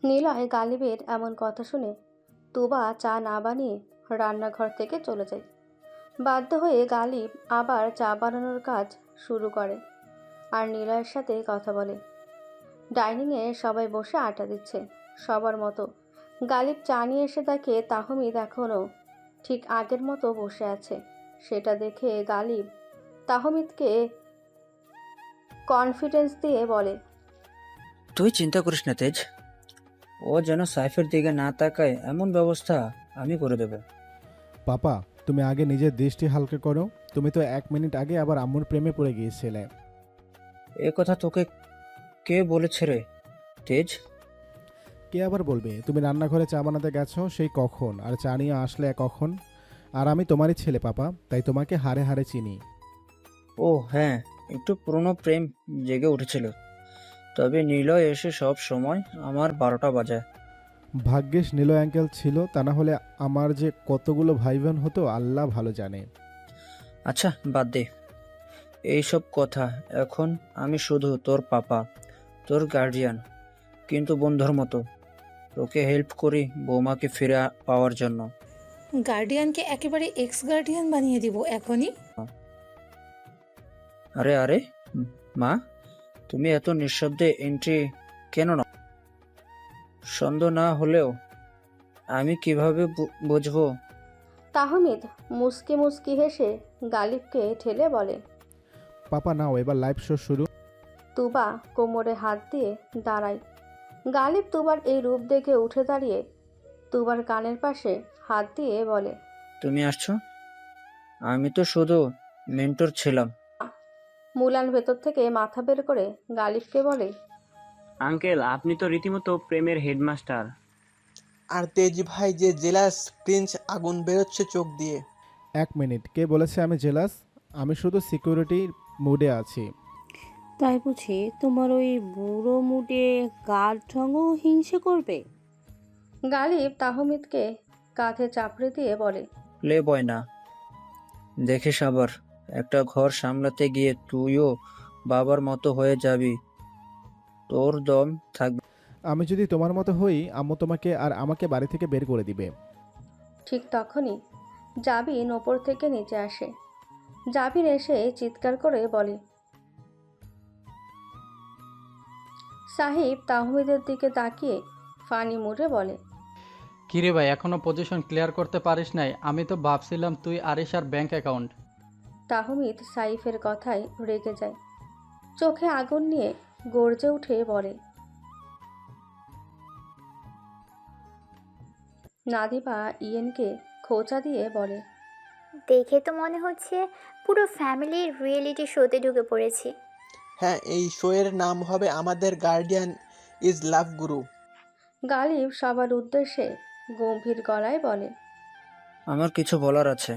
নিলয় গালিবের এমন কথা শুনে তুবা চা না বানিয়ে রান্নাঘর থেকে চলে যায়। বাধ্য হয়ে গালিব আবার চা বানানোর কাজ শুরু করে আর নিলয়ের সাথে কথা বলে। ডাইনিংয়ে সবাই বসে আড্ডা দিচ্ছে সবার মতো। গালিব চা নিয়ে এসে দেখে তাহমিদ এখনও ঠিক আগের মতো বসে আছে। সেটা দেখে গালিব তাহমিদকে কনফিডেন্স দিয়ে বলে, তুই চিন্তা করিস না তেজ, ও যেন সাইফের দিকে না তাকায় এমন ব্যবস্থা আমি করে দেব। পাপা, তুমি আগে নিজের দৃষ্টি হালকা করো। তুমি তো 1 মিনিট আগে আবার আম্মুর প্রেমে পড়ে গিয়েছিলে। এ কথা তোকে কে বলেছে রে তেজ? কে আবার বলবে? তুমি রান্নাঘরে চা বানাতে গেছো সেই কখন, আর চা নিয়ে আসলে কখন? আর আমি তোমারই ছেলে পাপা, তাই তোমাকে হাড়ে হাড়ে চিনি। ও হ্যাঁ, একটু পুরনো প্রেম জেগে উঠেছিল, তবে নিলয় এসে সব সময় আমার 12টা বাজায়। ভাগ্যিস নিলয় অ্যাঙ্কেল ছিল, তা না হলে আমার যে কতগুলো ভাই বোন হতো আল্লাহ ভালো জানে। আচ্ছা বাদ দে এইসব কথা। এখন আমি শুধু তোর পাপা, তোর গার্ডিয়ান, কিন্তু বন্ধুর মতো তোকে হেল্প করি বৌমাকে ফিরে পাওয়ার জন্য। গার্ডিয়ানকে একেবারে এক্স গার্ডিয়ান বানিয়ে দিব এখনই। আরে আরে মা, তুমি এত নিঃশব্দে এন্ট্রি কেন না? সন্দেহ না হলেও আমি কিভাবে বুঝবো? তাহমিদ মুস্কি মুস্কি হেসে গালিবকে ঠেলে বলে। পাপা নাও, এবার লাইভ শো শুরু। তুবা কোমরে হাত দিয়ে দাঁড়ায়। গালিব তুবার এই রূপ দেখে উঠে দাঁড়িয়ে তুবার কানের পাশে হাত দিয়ে বলে, তুমি আসছো? আমি তো শুধু মেন্টর ছিলাম। মুলান ভেতর থেকে মাথা বের করে গালিবকে বলে, আঙ্কেল, আপনি তো রীতিমতো প্রেমের হেডমাস্টার। আর তেজ ভাই যে জেলাস প্রিন্স, আগুন বেরোচ্ছে চোখ দিয়ে। 1 মিনিট, কে বলেছে আমি জেলাস? আমি শুধু সিকিউরিটির মুডে আছি। তাই বুঝি তোমার ওই বুড়ো মুডে গাঢ় ঢঙও হিংসে করবে? গালিব তাহমিদকে কাঁধে চাপড়ে দিয়ে বলে, প্লে বয় না, দেখিস আবার একটা ঘর সামলাতে গিয়ে তুইও বাবার মতো হয়ে যাবি। তোর দম থাকবে। আমি যদি তোমার মতো হই, আম্মু তোমাকে আর আমাকে বাড়ি থেকে বের করে দিবে। ঠিক তখনই জাবিন ওপর থেকে নিচে আসে। জাবিন এসে চিৎকার করে বলে, সাহিব তাহমিদের দিকে তাকিয়ে ফানি মুডে বলে, কিরে ভাই, এখনো পজিশন ক্লিয়ার করতে পারিস নাই? আমি তো ভাবছিলাম তুই আরিশার ব্যাংক অ্যাকাউন্ট। তাহমিদ সাইফের কথায় রেগে যায়। চোখে আগুন নিয়ে গর্জে উঠে বলে, নাদিবা ইয়েনকে খোঁচা দিয়ে বলে, দেখে তো মনে হচ্ছে পুরো ফ্যামিলির রিয়েলিটি শোতে ঢুকে পড়েছি। হ্যাঁ, এই শোয়ের নাম হবে আমাদের গার্ডিয়ান ইজ লাভ গুরু। গালিব সবার উদ্দেশ্যে গম্ভীর গলায় বলে, আমার কিছু বলার আছে।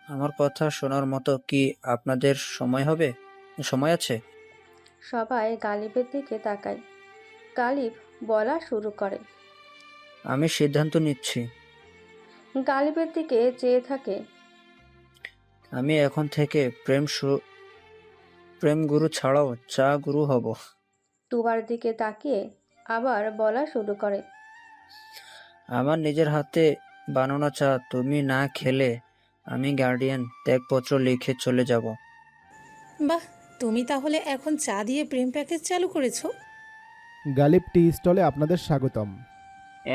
আমার কথা শোনার মতো কি আপনাদের সময় আছে? সবাই গালিবের দিকে তাকায়। গালিব বলা শুরু করে, আমি সিদ্ধান্ত নিচ্ছি। গালিবের দিকে চেয়ে থাকে। আমি এখন থেকে প্রেম গুরু ছাড়াও চা গুরু হব। তুবার দিকে তাকিয়ে আবার বলা শুরু করে, আমার নিজের হাতে বানানো চা তুমি না খেলে আমি গার্ডিয়ান ত্যাগপত্র লিখে চলে যাব। বাহ, তুমি তাহলে এখন চা দিয়ে প্রেম প্যাকেজ চালু করেছো? গালিব টি স্টলে আপনাদের স্বাগতম।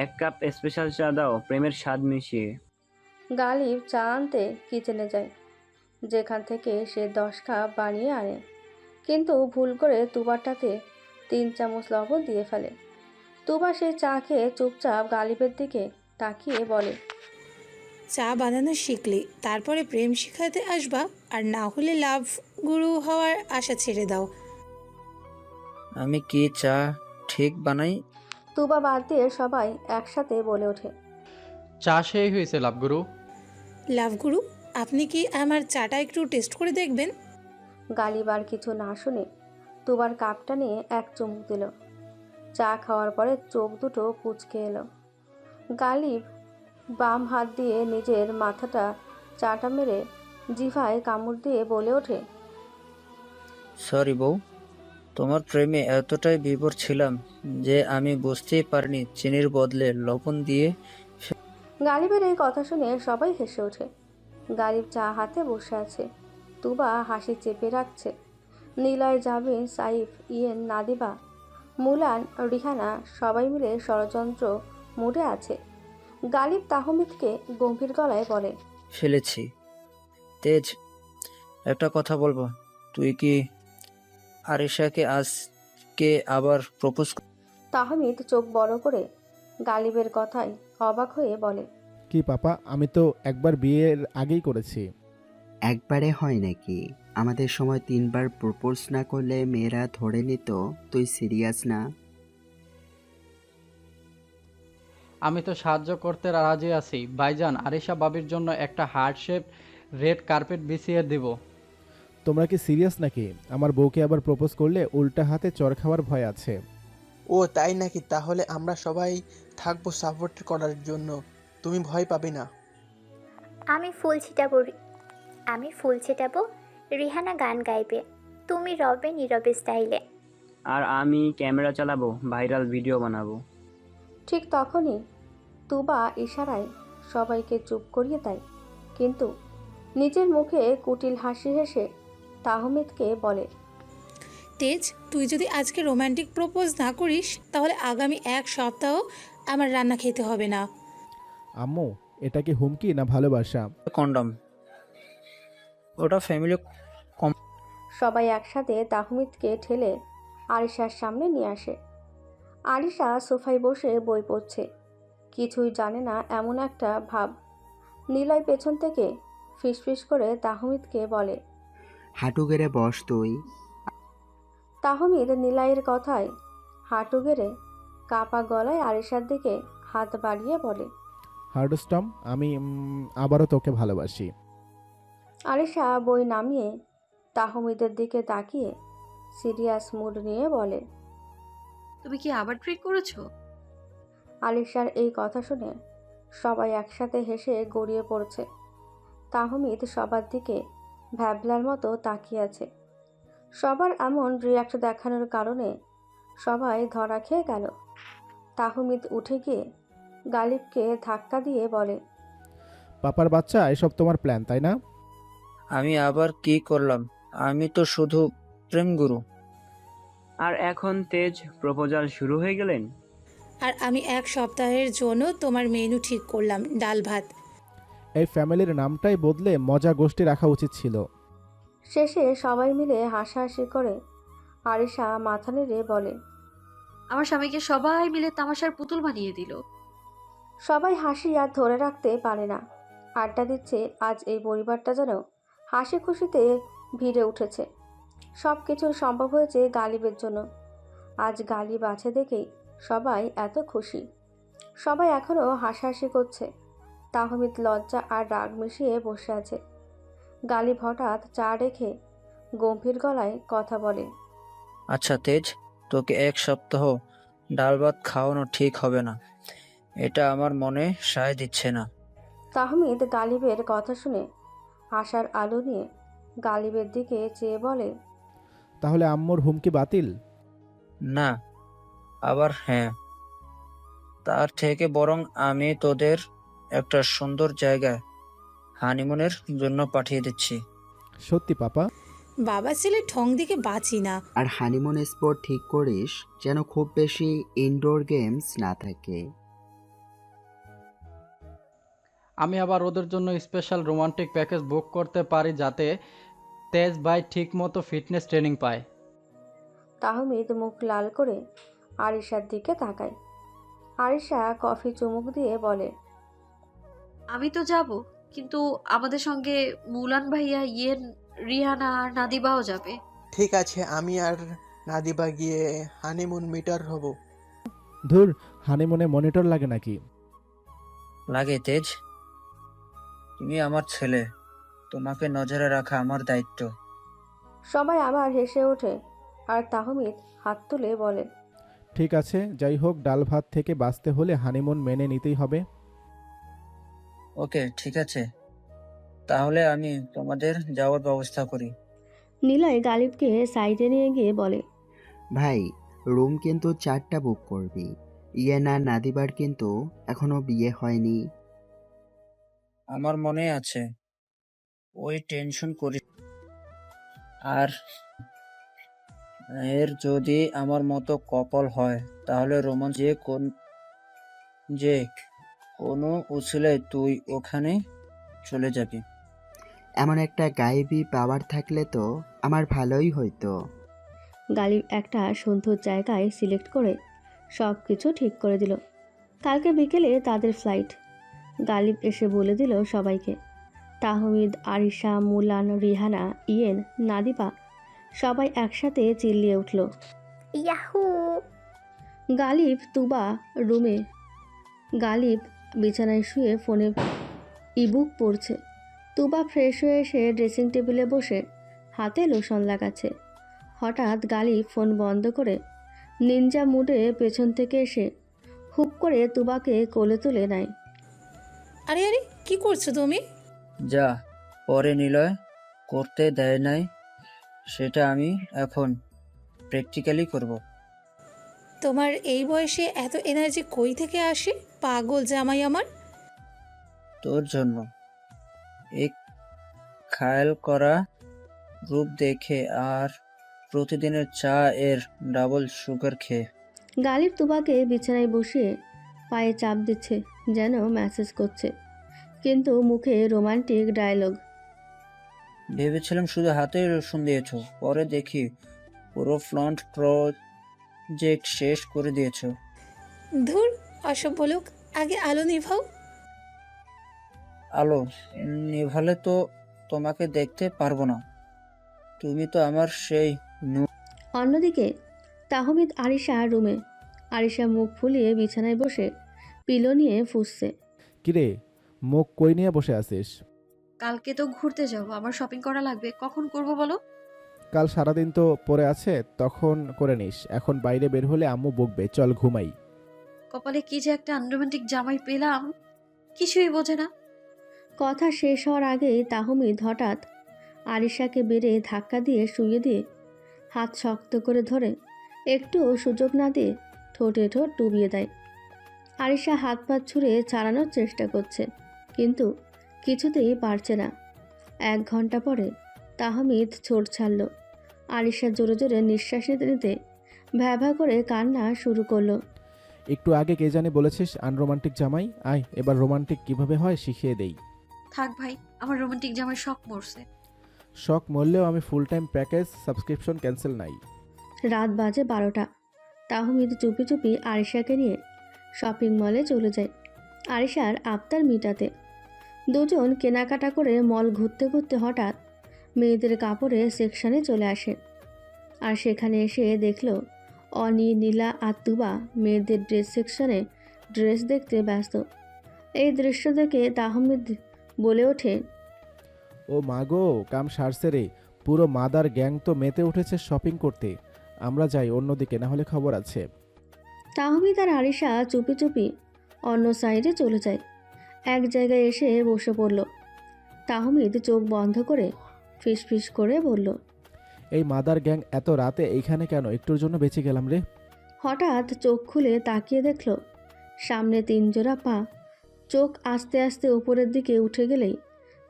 1 কাপ স্পেশাল চা দাও, প্রেমের স্বাদ মিশিয়ে। গালিব চা আনতে কিচেনে যায়, যেখান থেকে সে 10 কাপ বানিয়ে আনে, কিন্তু ভুল করে তুবারটাতে 3 চামচ লবণ দিয়ে ফেলে। তুবা সেই চা খেয়ে চুপচাপ গালিবের দিকে তাকিয়ে বলে, চা বানানো শিখলে তারপরে প্রেম শিখাতে আসবা, আর না হলে লাভ গুরু হওয়ার আশা ছেড়ে দাও। আমি কি চা ঠিক বানাই? তুবা বাদ দিয়ে সবাই একসাথে বলে ওঠে, চা সেই হয়েছে লাভগুরু। লাভ গুরু, আপনি কি আমার চাটা একটু টেস্ট করে দেখবেন? গালিব আর কিছু না শুনে তুবার কাপটা নিয়ে এক চুমুক দিল। চা খাওয়ার পরে চোখ দুটো কুঁচকে এলো। গালিব বাম হাত দিয়ে নিজের মাথাটা চাটা মেরে জিভায় কামড় দিয়ে বলে ওঠে, সরি বউ, তোমার প্রেমে এতটাই বিভোর ছিলাম যে আমি বুঝতেই পারিনি চিনির বদলে লবণ দিয়ে। গালিবের এই কথা শুনে সবাই হেসে ওঠে। গালিব চা হাতে বসে আছে, তুবা হাসি চেপে রাখছে। নিলয়, জাবিন, সাইফ, ইয়েন, নাদিবা, মুলান, রিহানা সবাই মিলে ষড়যন্ত্র মুডে আছে। গালিব তাহমিদকে গম্ভীর গলায় বলে, ফেলেছি। তেজ, একটা কথা বলবো, তুই কি আরিশাকে আজকে আবার প্রপোজ? তাহমিদ চোখ বড় করে গালিবের কথায় অবাক হয়ে বলে, কি পাপা, আমি তো একবার বিয়ের আগেই করেছি। একবারে হয় নাকি? আমাদের সময় 3বার প্রপোজ না করলে মেয়েরা ধরে নিত তুই সিরিয়াস না। আমি তো সাহায্য করতে রাজি আছি ভাইজান। আরিশা বাবির জন্য একটা হার্ট শেপ রেড কার্পেট বিছিয়ে দেব। তোমরা কি সিরিয়াস নাকি? আমার বউকে আবার প্রপোজ করলে উল্টা হাতে চড় খাওয়ার ভয় আছে। ও তাই নাকি? তাহলে আমরা সবাই থাকবো সাপোর্ট করার জন্য, তুমি ভয় পাবে না। আমি ফুল ছিটাবো, রিহানা গান গাইবে, তুমি রবে নীরবে স্টাইলে। আর আমি ক্যামেরা চালাবো, ভাইরাল ভিডিও বানাবো। ঠিক তখনই তুবা ইশারায় সবাইকে চুপ করিয়ে দেয়, কিন্তু নিজের মুখে কুটিল হাসি হেসে তাহমিদকে বলে, তেজ, তুই যদি আজকে রোমান্টিক প্রপোজ না করিস তাহলে আগামী 1 সপ্তাহ আমার রান্না খেতে হবে না। আম্মু, এটা কি হুমকি না ভালোবাসা? কন্ডম, ওটা ফ্যামিলি। সবাই একসাথে তাহমিদকে ঠেলে আরিশার সামনে নিয়ে আসে। আরিশা সোফায় বসে বই পড়ছে, কিছুই জানে না এমন একটা ভাব। নিলয় পেছন থেকে ফিসফিস করে তাহমিদকে বলে, হাঁটু গেড়ে বস তুই। তাহমিদ নিলয়ের কথায় হাঁটু গেড়ে কাপা গলায় আরিশার দিকে হাত বাড়িয়ে বলে, হার্ডস্টম, আমি আবারও তোকে ভালোবাসি। আরিশা বই নামিয়ে তাহমিদের দিকে তাকিয়ে সিরিয়াস মুড নিয়ে বলে, তুমি কি আবার ট্রিক করেছো? আলিশার এই কথা শুনে সবাই একসাথে হেসে গড়িয়ে পড়ছে। তাহমিদ সবার দিকে ভ্যাবলার মতো তাকিয়ে আছে। সবার এমন রিয়াক্ট দেখানোর কারণে সবাই ধরা খেয়ে গেল। তাহমিদ উঠে গিয়ে গালিবকে ধাক্কা দিয়ে বলে, পাপার বাচ্চা, এসব তোমার প্ল্যান তাই না? আমি আবার কি করলাম? আমি তো শুধু প্রেম গুরু। আর এখন তেজ প্রপোজাল শুরু হয়ে গেলেন। আর আমি 1 সপ্তাহের জন্য তোমার মেনু ঠিক করলাম, ডাল ভাত। এই ফ্যামিলির নামটাই বদলে মজা গোষ্ঠী রাখা উচিত ছিল। শেষে সবাই মিলে হাসাহাসি করে আরিশা মাথা নেড়ে বলে, আমার স্বামীকে সবাই মিলে তামাশার পুতুল বানিয়ে দিল। সবাই হাসি আর ধরে রাখতে পারে না। আড্ডা দিচ্ছে আজ এই পরিবারটা যেন হাসি খুশিতে ভিড়ে উঠেছে। সব কিছুই সম্ভব হয়েছে গালিবের জন্য। আজ গালিব আছে দেখেই সবাই এত খুশি। সবাই এখনও হাসাহাসি করছে। তাহমিদ লজ্জা আর রাগ মিশিয়ে বসে আছে। গালিব হঠাৎ চা রেখে গম্ভীর গলায় কথা বলে, আচ্ছা তেজ, তোকে 1 সপ্তাহ ডাল ভাত খাওয়ানো ঠিক হবে না। এটা আমার মনে সায় দিচ্ছে না। তাহমিদ গালিবের কথা শুনে আশার আলো নিয়ে গালিবের দিকে চেয়ে বলে, তাহলে আম্মুর হুমকি বাতিল? না, আবার হ্যাঁ। তার থেকে বরং আমি তোদের একটা সুন্দর জায়গায় হানিমুনের জন্য পাঠিয়ে দিচ্ছি। সত্যি পাপা? বাবা ছেলে ঠং দিকে বাঁচি না। আর হানিমুন স্পট ঠিক করিস যেন খুব বেশি ইনডোর গেমস না থাকে। আমি আবার ওদের জন্য স্পেশাল রোমান্টিক প্যাকেজ বুক করতে পারি যাতে তেজ ভাই ঠিক মতো ফিটনেস ট্রেনিং পায়। তাহমিদ মুখ লাল করে আরিশার দিকে তাকায়। আরিশা কফি চুমুক দিয়ে বলে, আমি তো যাব, কিন্তু আমাদের সঙ্গে মুলান ভাইয়া, ইয়েন, রিহানা আর নাদিবাও যাবে। ঠিক আছে, আমি আর নাদিবা গিয়ে হানিমুন মিটার হব। ধুর, হানিমুনে মনিটর লাগে নাকি? লাগে তেজ, তুমি আমার ছেলে, তোমাকে নজরে রাখা আমার দায়িত্ব। সবাই আবার হেসে ওঠে আর তাহমিদ হাত তুলে বলে, ঠিক আছে, যাই হোক, ডাল ভাত থেকে বাঁচতে হলে হানিমুন মেনে নিতেই হবে। ওকে, ঠিক আছে, তাহলে আমি তোমাদের যাওয়ার ব্যবস্থা করি। নিলয় গালিবকে সাইডে নিয়ে গিয়ে বলে, ভাই, রুম কিন্তু 4টা বুক করবি। ইয়েন আর নাদিবার কিন্তু এখনো বিয়ে হয়নি। আমার মনে আছে, ওই টেনশন করি। আর এর যদি আমার মতো কপল হয় তাহলে রোমান যে কোনো উছিলায় তুই ওখানে চলে যাবি। এমন একটা গায়েবী পাওয়ার থাকলে তো আমার ভালোই হইতো। গালিব একটা সুন্দর জায়গায় সিলেক্ট করে সব কিছু ঠিক করে দিল। কালকে বিকেলে তাদের ফ্লাইট। গালিব এসে বলে দিল সবাইকে। তাহমিদ, আরিশা, মুলান, রিহানা, ইয়েন, নাদিবা সবাই একসাথে চিল্লিয়ে উঠল। ইয়াহু! গালিব তুবা রুমে। গালিব বিছানায় শুয়ে ফোনে ইবুক পড়ছে। তুবা ফ্রেশ হয়ে এসে ড্রেসিং টেবিলে বসে হাতে লোশন লাগাচ্ছে। হঠাৎ গালিব ফোন বন্ধ করে নিনজা মুডে পেছন থেকে এসে হুপ করে তুবাকে কোলে তুলে নেয়। আরে আরে, কি করছো তুমি? যা পরে নিলয় করতে দেয় নাই সেটা আমি এখন প্র্যাকটিক্যালি করব। তোমার এই বয়সে এত এনার্জি কই থেকে আসে? পাগল জামাই আমার। তোর জন্য এক খায়াল করা রূপ দেখে আর প্রতিদিনের চা এর ডাবল সুগার খেয়ে। গালিব তুবাকে বিছানায় বসিয়ে পায়ে চাপ দিচ্ছে, যেন মেসেজ করছে, কিন্তু মুখে রোমান্টিক ডায়লগ। ভেবেছিলাম শুধু হাতে রসুন দিয়েছো, পরে দেখি পুরো ফ্রন্ট প্রজেক্ট শেষ করে দিয়েছো। ধুর, অসভ্য লোক। আগে আলো নিভাও। আলো নিভালে তো তোমাকে দেখতে পারবো না, তুমি তো আমার সেই অন্যদিকে তাহমিদ আরিশা রুমে। আরিশা মুখ ফুলিয়ে বিছানায় বসে পিলো নিয়ে ফুঁসছে। কিরে, মুখ কই নিয়ে বসে আছিস? কালকে তো ঘুরতে যাব, আমার শপিং করা লাগবে। কখন করব বলো? কাল সারাদিন তো পড়ে আছে, তখন করে নিস। এখন বাইরে বের হলে আম্মু বকবে। চল ঘুমাই। কপালে কি যে একটা আনরোমান্টিক জামাই পেলাম, কিছুই বোঝে না। কথা শেষ হওয়ার আগেই তাহমিদ হঠাৎ আরিশাকে বেড়ে ধাক্কা দিয়ে শুইয়ে দিয়ে হাত শক্ত করে ধরে একটু সুযোগ না দিয়ে ঠোঁটে ঠোঁট ডুবিয়ে দেয়। আরিশা হাত পা ছুঁড়ে ছাড়ানোর চেষ্টা করছে, কিন্তু কিছুতেই পারছে না। 1 ঘন্টা পরে তাহমিদ ছোট ছাড়ল। আরিশা জোরে জোরে নিঃশ্বাস নিতে নিতে ভ্যাভা করে কান্না শুরু করলো। একটু আগে কে জানি বলেছিস আনরোমান্টিক জামাই? আয় এবার রোমান্টিক কিভাবে হয় শিখিয়ে দেই। থাক ভাই, আমার রোমান্টিক জামাই শখ মরছে। শখ মরলেও আমি full time package subscription cancel নাই। রাত বাজে 12টা। তাহমিদ চুপি চুপি আরিশাকে নিয়ে শপিং মলে চলে যায় আরিশার আবদার মিটাতে। দুজন কেনাকাটা করে মল ঘুরতে ঘুরতে হঠাৎ মেয়েদের কাপড়ের সেকশনে চলে আসে। আর সেখানে এসে দেখল অনি, নীলা আর তুবা মেয়েদের ড্রেস সেকশনে ড্রেস দেখতে ব্যস্ত। এই দৃশ্য দেখে তাহমিদ বলে ওঠে, ও মাগো, কাম সারছে রে। পুরো মাদার গ্যাং তো মেতে উঠেছে শপিং করতে। আমরা যাই অন্যদিকে, না হলে খবর আছে। তাহমিদ আর আরিশা চুপি চুপি অন্য সাইডে চলে যায়। এক জায়গায় এসে বসে পড়ল। তাহমিদ চোখ বন্ধ করে ফিসফিস করে বলল, এই মাদার গ্যাং এত রাতে এইখানে কেন? একটুর জন্য বেঁচে গেলাম রে। হঠাৎ চোখ খুলে তাকিয়ে দেখল সামনে 3 জোড়া পা। চোখ আস্তে আস্তে উপরের দিকে উঠে গেলেই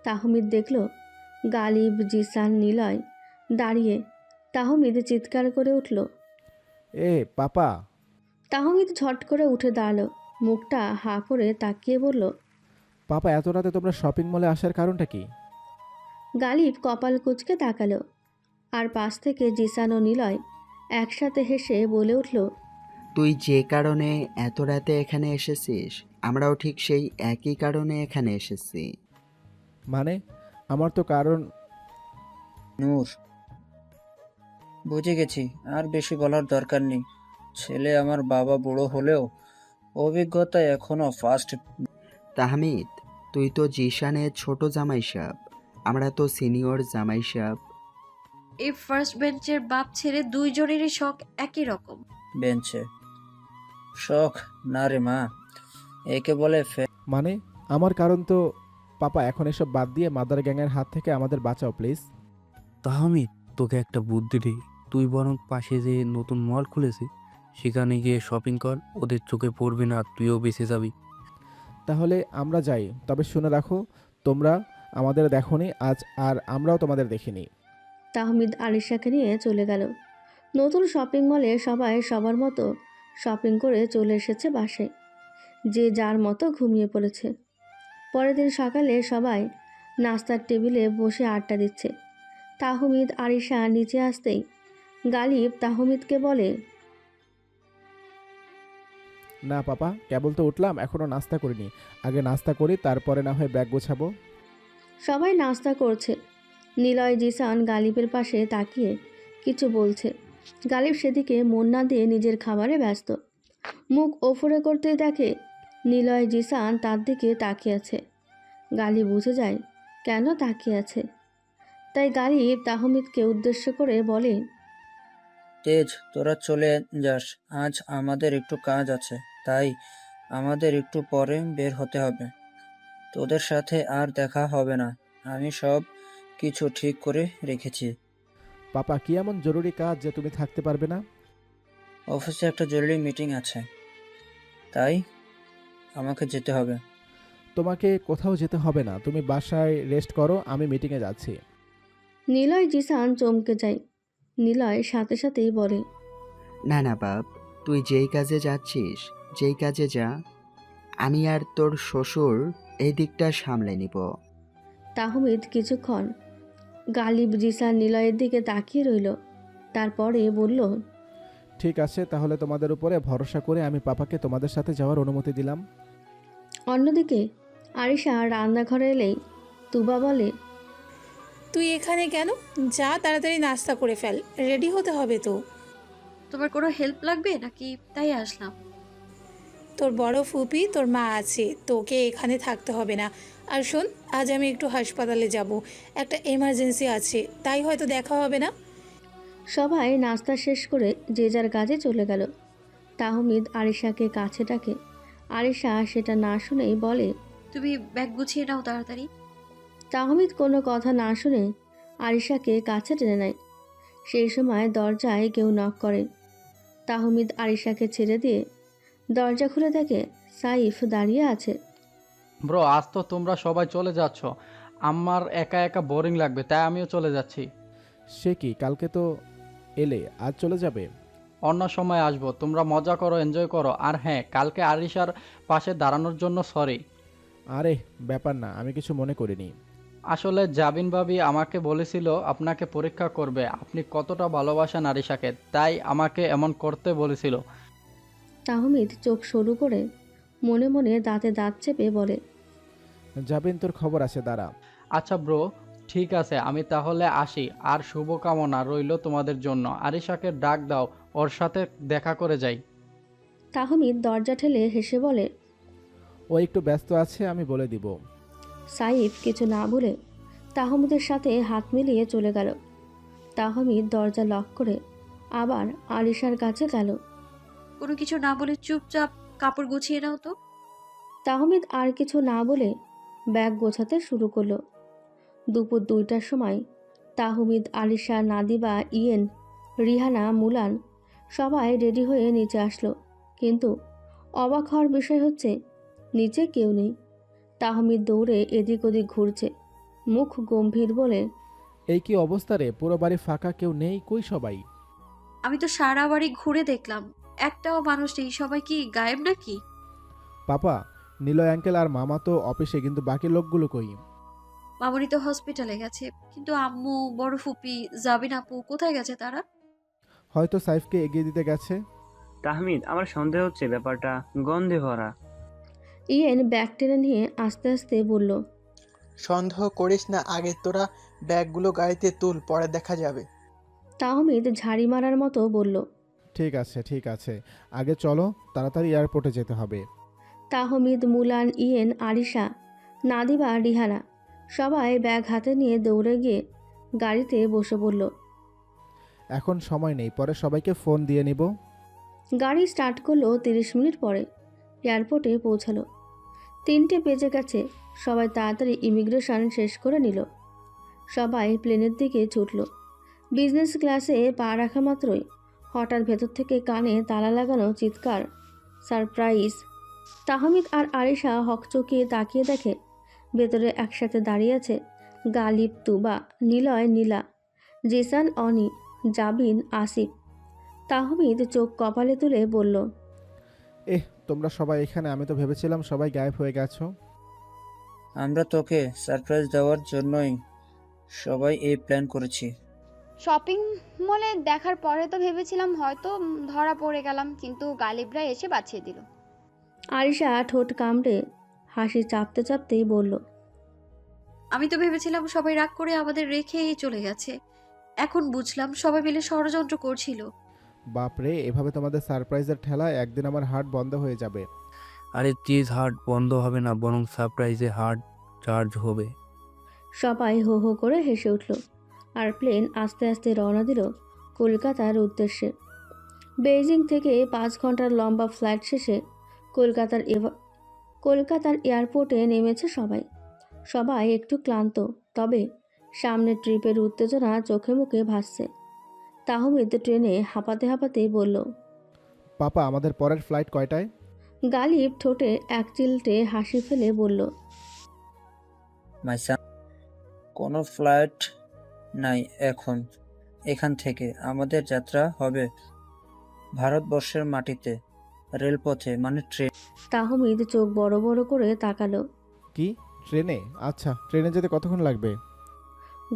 তাহমিদ দেখল গালিব, জিসান, নিলয় দাঁড়িয়ে। তাহমিদ চিৎকার করে উঠল, এ পাপা! তাহমিদ ঝট করে উঠে দাঁড়ালো, মুখটা হা করে তাকিয়ে বলল, পাপা, এত রাতে তোমরা শপিং মলে আসার কারণটা কি? গালিব কপাল কুঁচকে তাকালো। আর পাশ থেকে জিসান ও নিলয় একসাথে হেসে বলে উঠল, তুই যে কারণে এত রাতে এখানে এসেছিস, আমরাও ঠিক সেই একই কারণে এখানে এসেছি। মানে আমার তো কারণ। নূর, বুঝে গেছি, আর বেশি বলার দরকার নেই। ছেলে আমার বাবা বুড়ো হলেও অভিজ্ঞতা এখনো ফার্স্ট। তাহমিদ, তুই তো জিশানের ছোট জামাই সাহেব, আমরা তো সিনিয়র জামাই সাহেব। এই ফার্স্ট বেঞ্চের বাপ ছেলে দুইজনেরই শখ একই রকম। বেঞ্চে শখ না রে মা, একে বলে মানে আমার কারণ তো। পাপা, এখন এসব বাদ দিয়ে মাদার গ্যাংয়ের হাত থেকে আমাদের বাঁচাও প্লিজ। তাহমিদ, তোকে একটা বুদ্ধি দিই। তুই বরং পাশে যে নতুন মল খুলেছে সেখানে গিয়ে শপিং কর, ওদের চোখে পড়বি না, তুইও বেঁচে যাবি। তাহলে আমরা যাই, তবে শুনে রাখো, তোমরা আমাদের দেখোনি আজ, আর আমরাও তোমাদের দেখিনি। তাহমিদ আলিশাকে নিয়ে চলে গেল। নতুন শপিং মলে সবাই সবার মতো শপিং করে চলে এসেছে বাসায়, যে যার মতো ঘুমিয়ে পড়েছে। পরের দিন সকালে সবাই নাস্তার টেবিলে বসে আড্ডা দিচ্ছে। তাহমিদ আরিশা নিচে আসতেই গালিব তাহমিদকে বলে, না পাপা, কেবল তো উঠলাম, এখনো নাস্তা করিনি। আগে নাস্তা করি, তারপরে না হয় ব্যাগ গোছাবো। সবাই নাস্তা করছে। নিলয় জিসান গালিবের পাশে তাকিয়ে কিছু বলছে। গালিব সেদিকে মন না দিয়ে নিজের খাবারে ব্যস্ত। মুখ ওফরে করতেই দেখে নিলয় জিসান তার দিকে তাকিয়ে আছে। গালিব বুঝে যায় কেন তাকিয়ে আছে। তাই গালিব তাহমিদকে উদ্দেশ্য করে বলে, তেজ, তোরা চলে যাস, আজ আমাদের একটু কাজ আছে, তাই আমাদের একটু পরে বের হতে হবে। তোদের সাথে আর দেখা হবে না, আমি সব কিছু ঠিক করে রেখেছি। পাপা, কি এমন জরুরি কাজ যে তুমি থাকতে পারবে না? অফিসে একটা জরুরি মিটিং আছে, তাই আমাকে যেতে হবে। তোমাকে কোথাও যেতে হবে না, তুমি বাসায় রেস্ট করো, আমি মিটিংয়ে যাচ্ছি। নিলয় জিসান চমকে যায়। নিলয় সাথে সাথেই বলে, না না বাপ, তুই যেই কাজে যাচ্ছিস, যেই কাজে যা, আমি আর তোর শ্বশুর এই দিকটা সামলে নিব। তাহমিদ কিছুক্ষণ গালিব জিসান নিলয়ের দিকে তাকিয়ে রইল, তারপরে বলল, ঠিক আছে, তাহলে তোমাদের উপরে ভরসা করে আমি পাপাকে তোমাদের সাথে যাওয়ার অনুমতি দিলাম। অন্যদিকে আরিশা রান্নাঘরে এলেই তুবা বলে, তুই এখানে কেন? যা তাড়াতাড়ি নাস্তা করে ফেল, রেডি হতে হবে তো। তোমার কোনো হেল্প লাগবে নাকি তাই আসলাম? তোর বড় ফুপি তোর মা আছে, তোকে এখানে থাকতে হবে না। আর শোন, আজ আমি একটু হাসপাতালে যাব, একটা এমার্জেন্সি আছে, তাই হয়তো দেখা হবে না। সবাই নাস্তা শেষ করে যে যার কাজে চলে গেল। তাহমিদ আরিশাকে কাছে ডাকে। আরিশা সেটা না শুনেই বলে, তুমি ব্যাগ গুছিয়ে নাও তাড়াতাড়ি। তাহমিদ কোনো কথা না শুনে আরিশাকে কাছে টেনে নেয়। সেই সময় দরজায় কেউ নক করে। তাহমিদ আরিশাকে ছেড়ে দিয়ে দরজা খুলে দেখে সাইফ দাঁড়িয়ে আছে। ব্রো, আজ তো তোমরা সবাই চলে যাচ্ছ, আমার একা একা বোরিং লাগবে, তাই আমিও চলে যাচ্ছি। সে কি, কালকে তো এলে, আজ চলে যাবে? অন্য সময় আসবো, তোমরা মজা করো, এনজয় করো। আর হ্যাঁ, কালকে আরিশার পাশে দাঁড়ানোর জন্য সরি। আরে ব্যাপার না, আমি কিছু মনে করিনি। আসলে জাবিন ভাবি আমাকে বলেছিল আপনাকে পরীক্ষা করবে, আপনি কতটা ভালোবাসেন আরিশাকে, তাই আমাকে এমন করতে বলেছিল। তাহমিদ চোখ সরু করে মনে মনে দাঁতে দাঁত চেপে বলে, যাবেন, তোর খবর আছে, দাঁড়া। আচ্ছা ব্রো, ঠিক আছে, আমি তাহলে আসি। আর শুভকামনা রইল তোমাদের জন্য। আরিশাকে ডাক দাও, ওর সাথে দেখা করে যাই। তাহমিদ দরজা ঠেলে হেসে বলে, ও একটু ব্যস্ত আছে, আমি বলে দিব। সাইফ কিছু না বলে তাহমিদের সাথে হাত মিলিয়ে চলে গেল। তাহমিদ দরজা লক করে আবার আরিশার কাছে গেল। কোনো কিছু না বলে চুপচাপ কাপড় গুছিয়ে নাও তো। তাহমিদ আর কিছু না বলে ব্যাগ গোছাতে শুরু করলো। দুপুর 2টার সময় তাহমিদ, আলিশা, নাদিবা, ইয়েন, রিহানা, মুলান সবাই রেডি হয়ে নিচে আসলো। কিন্তু অবাক হওয়ার বিষয় হচ্ছে নিচে কেউ নেই। তাহমিদ দৌড়ে এদিক ওদিক ঘুরছে, মুখ গম্ভীর বলে, এই কি অবস্থা রে, পুরো বাড়ি ফাঁকা, কেউ নেই, কই সবাই? আমি তো সারা বাড়ি ঘুরে দেখলাম, একটাও মানুষ নেই, সবাই কি গায়েব নাকি? পাপা, নিলয় আঙ্কেল আর মামা তো অফিসে, কিন্তু বাকি লোকগুলো কই? মামনি তো হসপিটালে গেছে, কিন্তু আম্মু, বড় ফুপি, জাবিন আপু কোথায় গেছে তারা? হয়তো সাইফকে এগিয়ে দিতে গেছে। তাহমিদ, আমার সন্দেহ হচ্ছে ব্যাপারটা গন্ধে ভরা। ইয়েন ব্যাগ টেনে নিয়ে আস্তে আস্তে বলল, সন্দেহ করিস না, আগে তোরা ব্যাগগুলো গাড়িতে তুল, পরে দেখা যাবে। তাহমিদ ঝাড়ি মারার মতো বলল, ঠিক আছে ঠিক আছে, আগে চলো, তাড়াতাড়ি এয়ারপোর্টে যেতে হবে। তাহমিদ, মুলান, ইয়েন, আরিশা, নাদিবা, রিহানা সবাই ব্যাগ হাতে নিয়ে দৌড়ে গিয়ে গাড়িতে বসে পড়ল। এখন সময় নেই, পরে সবাইকে ফোন দিয়ে নিব। গাড়ি স্টার্ট করলো 30 মিনিট পরে। এয়ারপোর্টে পৌঁছালো। 3টে বেজে গেছে। সবাই তাড়াতাড়ি ইমিগ্রেশন শেষ করে নিল। সবাই প্লেনের দিকে ছুটল। বিজনেস ক্লাসে পা রাখা মাত্রই হঠাৎ ভেতর থেকে কানে তালা লাগানো চিৎকার, সারপ্রাইজ। তাহমিদ আর আরিশা হকচকিয়ে তাকিয়ে দেখে ভেতরে একসাথে দাঁড়িয়ে আছে গালিব, তুবা, নিলয়, নীলা, জিসান, অনি, জাবিন, আসিফ। তাহমিদ চোখ কপালে তুলে বলল, তোমরা সবাই এখানে? আমি তো ভেবেছিলাম সবাই গায়েব হয়ে গেছো। আমরা তোকে সারপ্রাইজ দেওয়ার জন্যই সবাই এই প্ল্যান করেছি। শপিং মলে দেখার পরে তো ভেবেছিলাম হয়তো ধরা পড়ে গেলাম, কিন্তু গালিবরা এসে বাঁচিয়ে দিল। আরিশা ঠোঁট কামড়ে হাসি চাপতে চাপতেই বলল, আমি তো ভেবেছিলাম সবাই রাগ করে আমাদের রেখেই চলে গেছে, এখন বুঝলাম সবাই মিলে ষড়যন্ত্র করছিল। বাপরে, এভাবে তোমাদের সারপ্রাইজের ঠেলায় একদিন আমার হার্ট বন্ধ হয়ে যাবে। আরে চিজ হার্ট বন্ধ হবে না, বরং সারপ্রাইজে হার্ট চার্জ হবে। সবাই হো হো করে হেসে উঠল। আর প্লেন আস্তে আস্তে রওনা দিল কলকাতার উদ্দেশ্যে। বেইজিং থেকে 5 ঘন্টার লম্বা ফ্লাইট শেষে কলকাতার এয়ারপোর্টে নেমেছে সবাই। সবাই একটু ক্লান্ত, তবে সামনের ট্রিপের উত্তেজনা চোখে মুখে ভাসছে। তাহমিদ ট্রেনে হাঁপাতে হাঁপাতেই বলল, পাপা, আমাদের পরের ফ্লাইট কয়টায়? গালিব ঠোঁটে এক চিলটে হাসি ফেলে বলল, মাইসান, কোনো ফ্লাইট নাই এখন। এখান থেকে আমাদের যাত্রা হবে ভারতবর্ষের মাটিতে, রেলপথে, মানে ট্রেন। তাহমিদ চোখ বড় বড় করে তাকালো। কি, ট্রেনে? আচ্ছা, ট্রেনে যেতে কতক্ষণ লাগবে?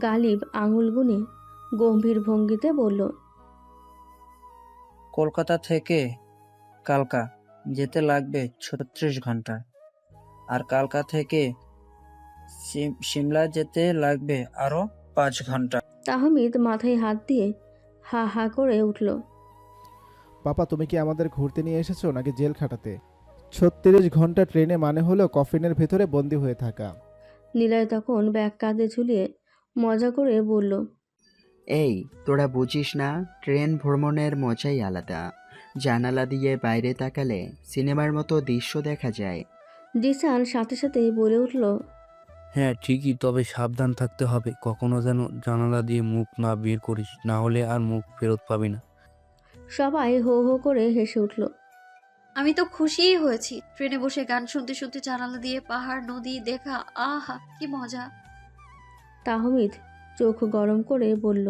গালিব আঙুল গুনে গম্ভীর ভঙ্গিতে বলল, কলকাতা থেকে কালকা যেতে লাগবে 36 ঘন্টা, আর কালকা থেকে সিমলা যেতে লাগবে আরো 5 ঘন্টা। তাহমিদ মাথায় হাত দিয়ে হা হা করে উঠল। পাপা, তুমি কি আমাদের ঘুরতে নিয়ে এসেছো নাকি জেল খাটাতে? 36 ঘন্টা ট্রেনে মানে হলো কফিনের ভেতরে বন্দি হয়ে থাকা। নিলয় তখন ব্যাগ কাঁধে ঝুলিয়ে মজা করে বলল, এই, তোরা বুঝিস না, ট্রেন ভ্রমণের মজাই আলাদা। জানালা দিয়ে বাইরে তাকালে সিনেমার মতো দৃশ্য দেখা যায়। জিসান সাথে সাথেই বলে উঠল, হ্যাঁ ঠিকই, তবে সাবধান থাকতে হবে, কখনো যেন জানালা দিয়ে মুখ না বের করিস, না হলে আর মুখ ফেরত পাবি না। সবাই হো হো করে হেসে উঠল। আমি তো খুশিই হয়েছি, ট্রেনে বসে গান শুনতে শুনতে জানালা দিয়ে পাহাড়, নদী দেখা, আহা কি মজা। তাহমিদ চোখ গরম করে বলল,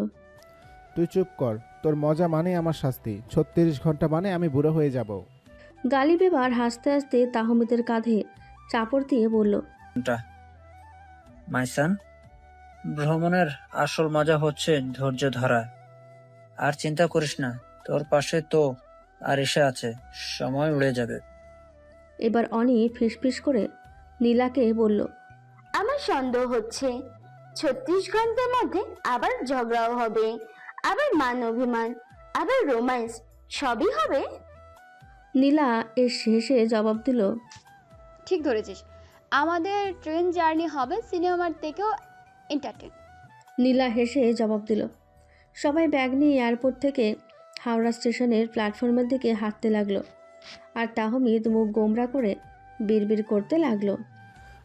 তুই চুপ কর, তোর মজা মানে আমার শাস্তি। 36 ঘন্টা মানে আমি বুড়ো হয়ে যাব। গালিব এবার হাসতে হাসতে তাহমিদের কাঁধে চাপড় দিয়ে বলল, মাইসান, ভ্রমণের আসল মজা হচ্ছে ধৈর্য ধরা। আর চিন্তা করিস না, তোর পাশে তো আরিশা আছে, সময় উড়ে যাবে। এবার অনি ফিসফিস করে নীলাকে বলল, আমার সন্দেহ হচ্ছে 36 ঘন্টার মধ্যে আবার ঝগড়াও হবে, আবার মান অভিমান, আবার রোম্যান্স, সবই হবে। নীলা এর শেষে জবাব দিল, ঠিক ধরেছিস, আমাদের ট্রেন জার্নি হবে সিনেমার থেকেও এন্টারটেন। নীলা হেসে জবাব দিল। সবাই ব্যাগ নিয়ে এয়ারপোর্ট থেকে হাওড়া স্টেশনের প্ল্যাটফর্মের দিকে হাঁটতে লাগলো। আর তাহমিদ মুখ গোমরা করে বিড়বিড় করতে লাগলো,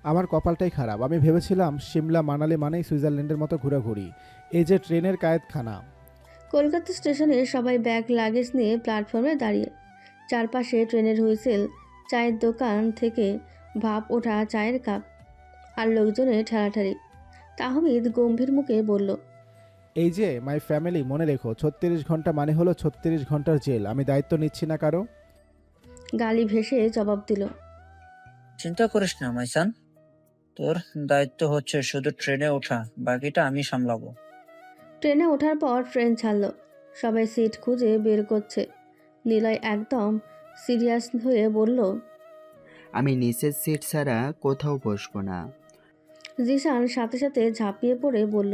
আমার কপালটাই খারাপ। আমি ভেবেছিলাম সিমলা মানালি মানেই সুইজারল্যান্ডের মতো ঘোরাঘুরি। এই যে ট্রেনের কায়েতখানা। কলকাতা স্টেশনে সবাই ব্যাগ লাগেজ নিয়ে প্ল্যাটফর্মে দাঁড়িয়ে। চারপাশে ট্রেনের হুইসেল, চায়ের দোকান থেকে ভাপ ওঠা চায়ের কাপ, আর লোকজনের ঠেলাঠালি। তাহমিদ গম্ভীর মুখে বলল, এই যে মাই ফ্যামিলি, মনে রেখো 36 ঘন্টা মানে হলো 36 ঘন্টার জেল। আমি দায়িত্ব নিচ্ছি না কারো। গালি ভেসে জবাব দিল, চিন্তা করিস না মাইসান, তোর দায়িত্ব হচ্ছে শুধু ট্রেনে ওঠা, বাকিটা আমি সামলাবো। ট্রেনে ওঠার পর ট্রেন ছাড়ল। সবাই সিট খুঁজে বের করছে। নিলয় একদম সিরিয়াস হয়ে বলল, আমি নিচের সিট ছাড়া কোথাও বসবো না। জিসান সাথে সাথে ঝাঁপিয়ে পড়ে বলল,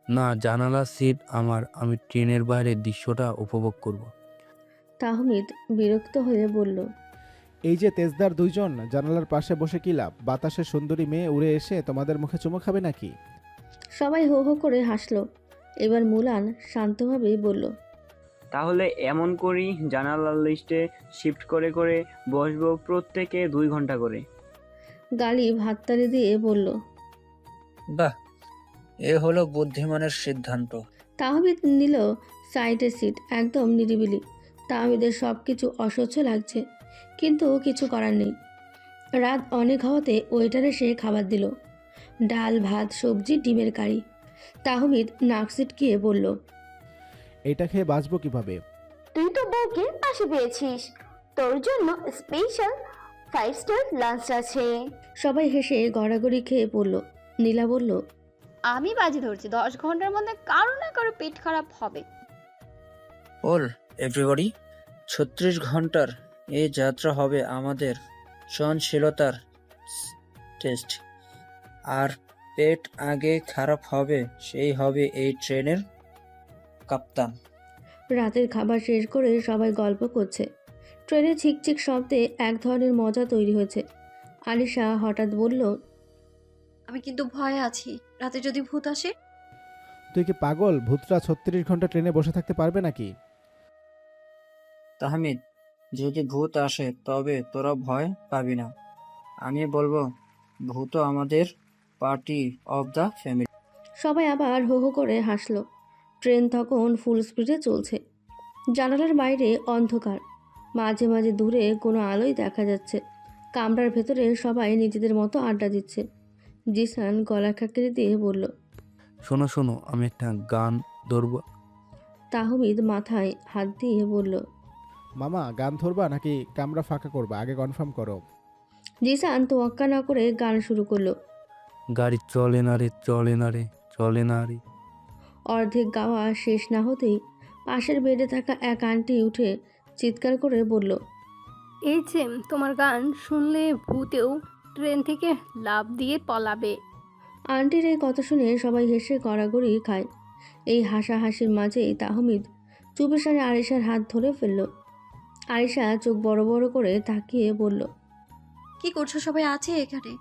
না, জানালা সিট আমার, আমি ট্রেনের বাইরের দৃশ্যটা উপভোগ করব। তাহমিদ বিরক্ত হয়ে বলল, এই যে তেজদার দুইজন জানালার পাশে বসে কি লাভ? বাতাসে সুন্দরী মেয়ে উড়ে এসে তোমাদের মুখে চুমু খাবে নাকি? সবাই হো হো করে হাসলো। এবার মুলান শান্তভাবেই বলল, তাহলে এমন করি, জানালার লিস্টে শিফট করে করে বসবো, প্রত্যেকে 2 ঘন্টা করে। গালিব হাততালি দিয়ে বলল, বাহ, এ হলো বুদ্ধিমানের সিদ্ধান্ত। তাহমিদ নিল সাইডের সিট, একদম নিরিবিলি। তাহমিদের সব কিছু অসহ্য লাগছে, কিন্তু কিছু করার নেই। রাত অনেক হওয়াতে ওয়েটার এসে খাবার দিল, ডাল, ভাত, সবজি, ডিমের কারি। তাহমিদ নাক সিটকিয়ে বলল, এইটা খেয়ে বাঁচবো কিভাবে? তুই তো বউকে পাশে পেয়েছিস, তোর জন্য স্পেশাল 5 স্টার লাঞ্চ আছে। সবাই হেসে গড়াগড়ি খেয়ে পড়ল। নীলা বলল, আমি বাজি ধরছি 10 ঘন্টার মধ্যে কারো না কারো পেট খারাপ হবে। অল এভরিবডি, 36 ঘন্টার এই যাত্রা হবে আমাদের সহনশীলতার টেস্ট। আর পেট আগে খারাপ হবে সেই হবে এই ট্রেনের কাপ্তান। রাতের খাবার শেষ করে সবাই গল্প করছে। ট্রেনে ছিকছিক শব্দে এক ধরনের মজা তৈরি হয়েছে। আলিশা হঠাৎ বলল, আমি কিন্তু ভয়ে আছি, রাতে যদি ভূত আসে। তুই কি পাগল? ভূতরা 36 ঘন্টা ট্রেনে বসে থাকতে পারবে নাকি? তাহমিদ, যদি ভূত আসে তবে তোরা ভয় পাবি না। আমি বলবো ভূত আমাদের পার্টি অফ দ্য ফ্যামিলি। সবাই আবার হো হো করে হাসল। ট্রেন তখন ফুল স্পিডে চলছে। জানালার বাইরে অন্ধকার, মাঝে মাঝে দূরে কোনো আলোই দেখা যাচ্ছে। কামরার ভেতরে সবাই নিজেদের মতো আড্ডা দিচ্ছে। জিসান গলা খাঁকিয়ে দিয়ে বলল, শোনো শোনো, আমি একটা গান ধরবো। তাহমিদ মাথায় হাত দিয়ে বলল, মামা, গান ধরবা নাকি কামরা ফাঁকা করবা? আগে কনফার্ম করো। জিসান তোয়াক্কা না করে গান শুরু করলো। গাড়ি চলে না রে, চলে না রে, চলে না রে। অর্ধেক গাওয়া শেষ না হতেই পাশের বেডে থাকা এক আন্টি উঠে চিৎকার করে বলল, এই যে তোমার গান শুনলে ভূতেও ট্রেন থেকে লাফ দিয়ে পলাবে। আন্টির এই কথা শুনে সবাই হেসে গড়াগড়ি খায়। এই হাসাহাসির মাঝেই তাহমিদ চুপিসারে আরিশার হাত ধরে ফেলল। আরিশা চোখ বড় বড় করে তাকিয়ে বলল, কি করছো, সবাই আছে এখানে?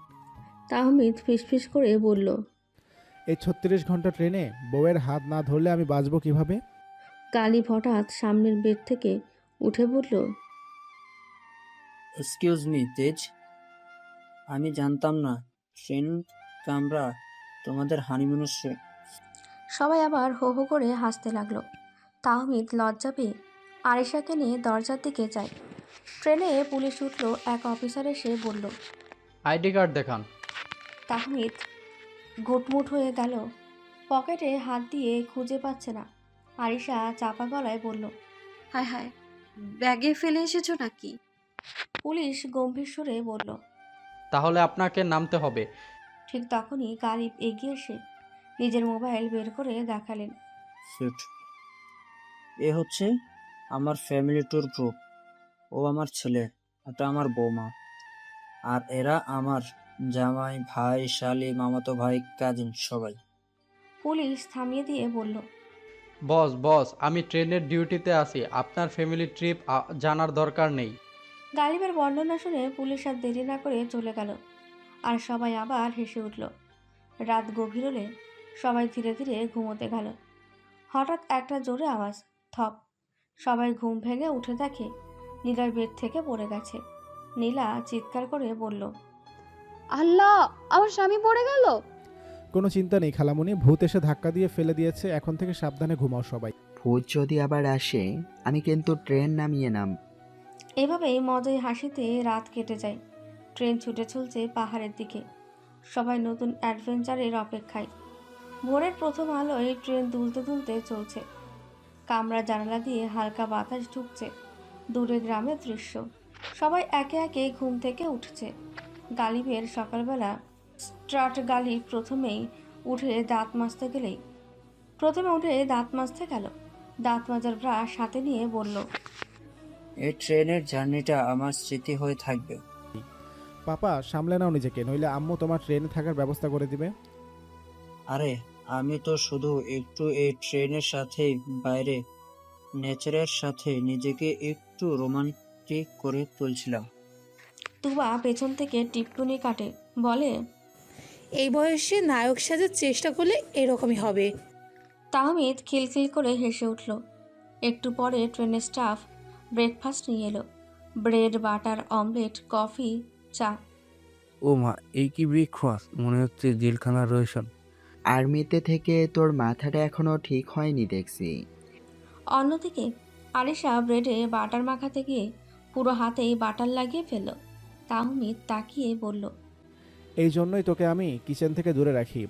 তাহমিদ ফিসফিস করে বলল, এই 36 ঘন্টা ট্রেনে বউয়ের হাত না ধরলে আমি বাঁচবো কিভাবে? গালিব হঠাৎ সামনের বেড থেকে উঠে বলল, এক্সকিউজ মি তেজ, আমি জানতাম না ট্রেন কামরা তোমাদের হানিমুনের। সবাই আবার হো হো করে হাসতে লাগলো। তাহমিদ লজ্জা পেয়ে আরিশাকে নিয়ে দরজার দিকে যায়। ট্রেনে পুলিশ উঠল। এক অফিসার এসে বলল, আইডি কার্ড দেখান। তাহমিদ ঘুটমুট হয়ে গেল, পকেটে হাত দিয়ে খুঁজে পাচ্ছে না। আরিশা চাপা গলায় বলল, হায় হায়, ব্যাগে ফেলে এসেছো নাকি? পুলিশ গম্ভীর সুরে বলল। তাহলে আপনাকে নামতে হবে। ঠিক তখনই গালিব এগিয়ে এসে নিজের মোবাইল বের করে দেখালেন। সুট, এ হচ্ছে আমার ফ্যামিলি ট্যুর গ্রুপ। ও আমার ছেলে, এটা আমার বৌমা, আর এরা আমার জামাই, ভাই, শালি, মামাতো ভাই, কাজিন সবাই। পুলিশ থামিয়ে দিয়ে বলল, বস বস, আমি ট্রেনের ডিউটিতে আছি, আপনার ফ্যামিলি ট্রিপ জানার দরকার নেই। গালিবের বর্ণনা শুনে পুলিশ আর দেরি না করে চলে গেল। আর সবাই আবার হেসে উঠল। রাত গভীর হলে সবাই ধীরে ধীরে ঘুমোতে গেল। হঠাৎ একটা জোরে আওয়াজ, থপ। সবাই ঘুম ভেঙে উঠে দেখে নীলার বেড থেকে পড়ে গেছে। নীলা চিৎকার করে বলল, আল্লাহ, আমার স্বামী পড়ে গেল। কোনো চিন্তা নেই খালামণি, ভূত এসে ধাক্কা দিয়ে ফেলে দিয়েছে। এখন থেকে সাবধানে ঘুমাও সবাই। ভূত যদি আবার আসে আমি কিন্তু ট্রেন নামিয়ে নাম। এভাবেই মজায় হাসিতে রাত কেটে যায়। ট্রেন ছুটে চলছে পাহাড়ের দিকে। সবাই নতুন অ্যাডভেঞ্চারের অপেক্ষায়। ভোরের প্রথম আলোয় ট্রেন দুলতে দুলতে চলছে। কামরা জানালা দিয়ে হালকা বাতাস ঢুকছে। দূরে গ্রামের দৃশ্য। সবাই একে একে ঘুম থেকে উঠছে। গালিবের সকালবেলা স্ট্রাট। গালিব প্রথমে উঠে দাঁত মাজতে গেল। দাঁত মাজার ব্রাশ সাথে নিয়ে বলল, এই ট্রেনের জার্নিটা আমার স্মৃতি হয়ে থাকবে। পাপা, সামলে নাও নিজেকে, নইলে আম্মু তোমার ট্রেনে থাকার ব্যবস্থা করে দিবে। আরে আমি তো শুধু একটু এই ট্রেনের সাথে বাইরে নেচারের সাথে নিজেকে একটু রোমান্টিক করে তুলছিলাম। তুবা পেছন থেকে টিপটুনি কাটে, বলে, এই বয়সে নায়ক সাজার চেষ্টা করলে এরকমই হবে। তাহমিদ খিলখিল করে হেসে উঠল। একটু পরে ট্রেনের স্টাফ ব্রেকফাস্ট নিয়ে এলো। ব্রেড, বাটার, অমলেট, কফি, চা। ও মা, এই কি ব্রেকফাস্ট! মনে হচ্ছে জেলখানার রয়েছেন। আর্মিতে থেকে তোর মাথাটা এখনো ঠিক হয়নি দেখছি। অন্যদিকে আরিশা ব্রেডে বাটার মাখাতে গিয়ে পুরো হাতেই বাটার লাগিয়ে ফেলল। তাহমিদ তাকিয়ে বলল, এই জন্যই তোকে আমি কিচেন থেকে দূরে রাখি।